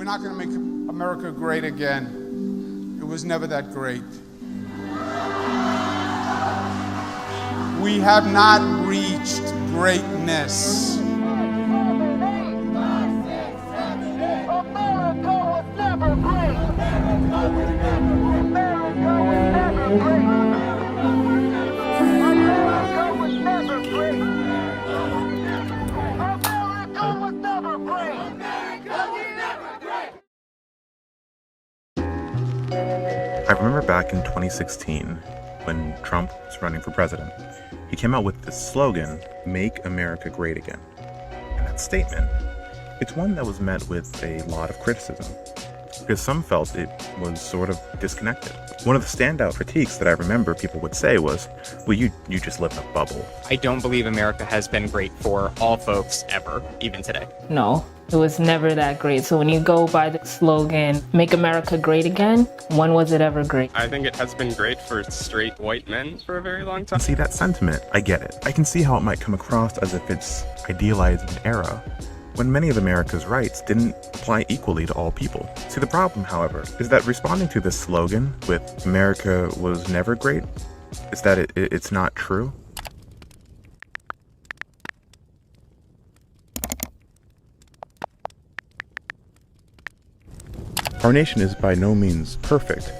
not going to make America great again. It was never that great. We have not reached greatness. I remember back in 2016 when Trump was running for president, he came out with this slogan, "Make America Great Again." And that statement, it's one that was met with a lot of criticism because some felt it was sort of disconnected. One of the standout critiques that I remember people would say was, well, you just live in a bubble. I don't believe America has been great for all folks ever, even today. No, it was never that great. So when you go by the slogan, "Make America Great Again," when was it ever great? I think it has been great for straight white men for a very long time. See, that sentiment, I get it. I can see how it might come across as if it's idealizing an era, when many of America's rights didn't apply equally to all people. See, the problem, however, is that responding to this slogan with "America was never great" is that it's not true. Our nation is by no means perfect.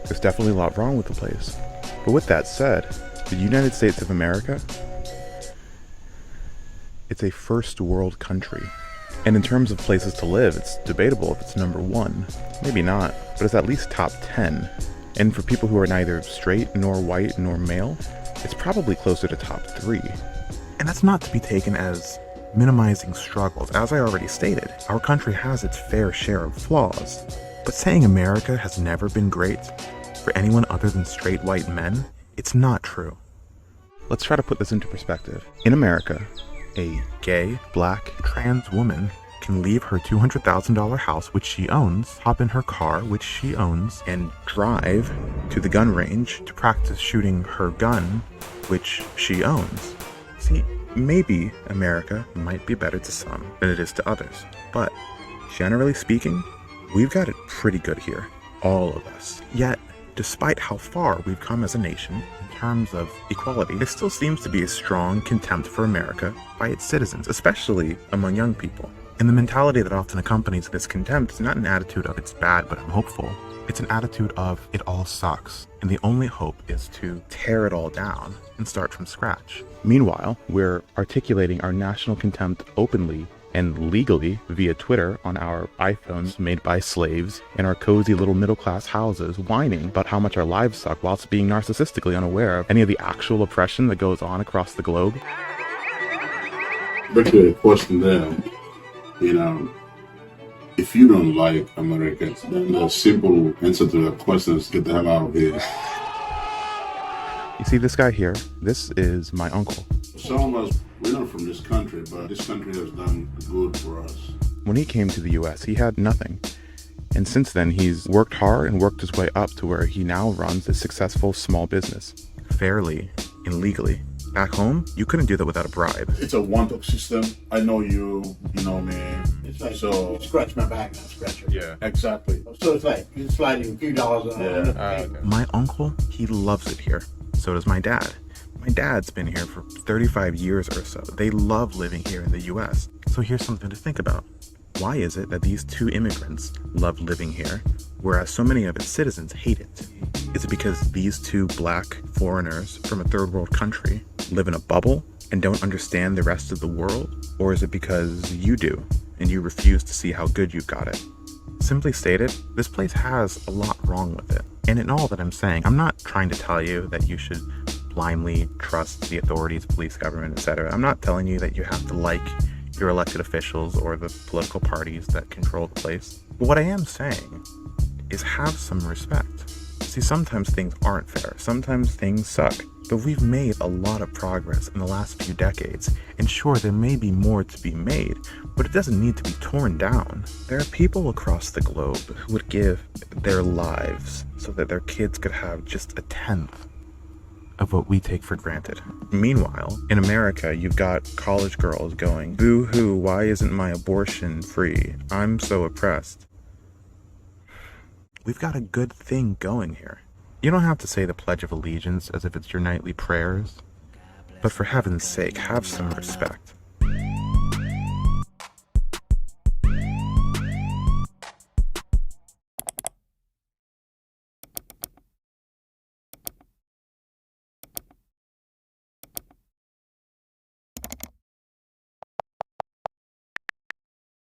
There's definitely a lot wrong with the place. But with that said, the United States of America, it's a first world country. And in terms of places to live, it's debatable if it's number 1. Maybe not, but it's at least top 10. And for people who are neither straight, nor white, nor male, it's probably closer to top 3. And that's not to be taken as minimizing struggles. As I already stated, our country has its fair share of flaws. But saying America has never been great for anyone other than straight white men, it's not true. Let's try to put this into perspective. In America, a gay, black, trans woman can leave her $200,000 house, which she owns, hop in her car, which she owns, and drive to the gun range to practice shooting her gun, which she owns. See, maybe America might be better to some than it is to others, but generally speaking, we've got it pretty good here, all of us. Yet, despite how far we've come as a nation in terms of equality, there still seems to be a strong contempt for America by its citizens, especially among young people. And the mentality that often accompanies this contempt is not an attitude of "it's bad, but I'm hopeful." It's an attitude of "it all sucks," and the only hope is to tear it all down and start from scratch. Meanwhile, we're articulating our national contempt openly and legally via Twitter on our iPhones made by slaves in our cozy little middle-class houses, whining about how much our lives suck whilst being narcissistically unaware of any of the actual oppression that goes on across the globe. Back to the question there, if you don't like America, then the simple answer to that question is get the hell out of here. You see this guy here? This is my uncle. Some of us, we're not from this country, but this country has done good for us. When he came to the US, he had nothing. And since then, he's worked hard and worked his way up to where he now runs a successful small business, fairly and legally. Back home, you couldn't do that without a bribe. It's a one-talk system. I know you know me. It's like, so scratch my back, not scratch it. Yeah, exactly. So it's like you're sliding a few dollars on okay. My uncle, he loves it here. So does my dad. My dad's been here for 35 years or so. They love living here in the US. So here's something to think about. Why is it that these two immigrants love living here, whereas so many of its citizens hate it? Is it because these two black foreigners from a third world country live in a bubble and don't understand the rest of the world? Or is it because you do, and you refuse to see how good you've got it? Simply stated, this place has a lot wrong with it. And in all that I'm saying, I'm not trying to tell you that you should blindly trust the authorities, police, government, etc. I'm not telling you that you have to like your elected officials or the political parties that control the place. But what I am saying is have some respect. See, sometimes things aren't fair. Sometimes things suck. But we've made a lot of progress in the last few decades. And sure, there may be more to be made, but it doesn't need to be torn down. There are people across the globe who would give their lives so that their kids could have just a tenth of what we take for granted. Meanwhile, in America, you've got college girls going, "Boo-hoo, why isn't my abortion free? I'm so oppressed." We've got a good thing going here. You don't have to say the Pledge of Allegiance as if it's your nightly prayers, but for heaven's sake, have some respect.